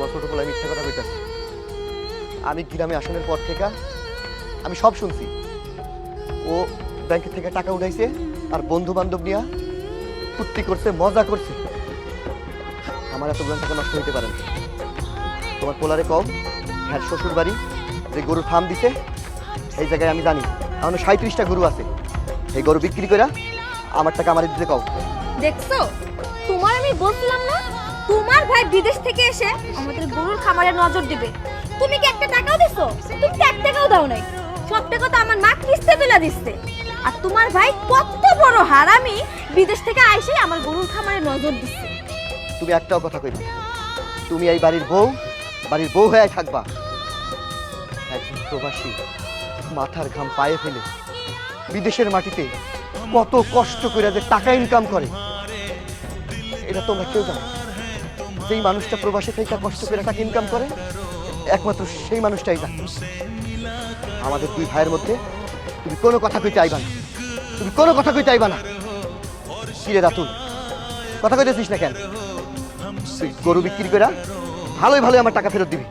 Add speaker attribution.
Speaker 1: তোমার ছোটবেলায় মিথ্যা কথা কইতাছে। আমি গ্রামে আসানোর পর থেকে আমি সব শুনছি। ও ব্যাংকের থেকে টাকা উঠাইছে আর বন্ধু বান্ধব নিয়ে ফুর্তি করছে, মজা করছে। আমার এতগুলো টাকা নষ্ট হইতে পারে না। তোমার পোলারে কও, হ্যাঁ শ্বশুর বাড়ি যে গরুর ফার্ম দিছে এই জায়গায় আমি জানি আমার 37টা গরু আছে। এই গরু বিক্রি করে আমার টাকা আমার দিতে কও।
Speaker 2: দেখছো, তোমার আমি বলছিলাম না তোমার ভাই বিদেশ থেকে এসে আমাদের গরুর খামারে নজর দিবে। তুমি কি একটা টাকাও দিছো? তুমি তো এক টাকাও দাও নাই। সব টাকা তো আমার মা কিস্তি তুলে দিচ্ছে। আর তোমার ভাই কত বড় হারামি, বিদেশ থেকে আইসে আমার গরুর খামারে নজর দিচ্ছে।
Speaker 1: তুমি একটাও কথা কইবে, তুমি এই বাড়ির বউ হয়ে থাকবা। একজন প্রবাসী মাথার ঘাম পায়ে ফেলে বিদেশের মাটিতে কত কষ্ট করে যে টাকা ইনকাম করে এটা তোমরা কেউ জানো? যেই মানুষটা প্রবাসে থেকে কষ্ট করে টাকা ইনকাম করে একমাত্র সেই মানুষটাই জানে। আমাদের দুই ভাইয়ের মধ্যে তুমি কোনো কথা কইতে আইবা না, তুমি কোনো কথা কইতে আইবা না। কিরে রাতুল, কথা কইতেছিস না কেন? তুই গরু বিক্রি করে ভালোই আমার টাকা ফেরত দিবি।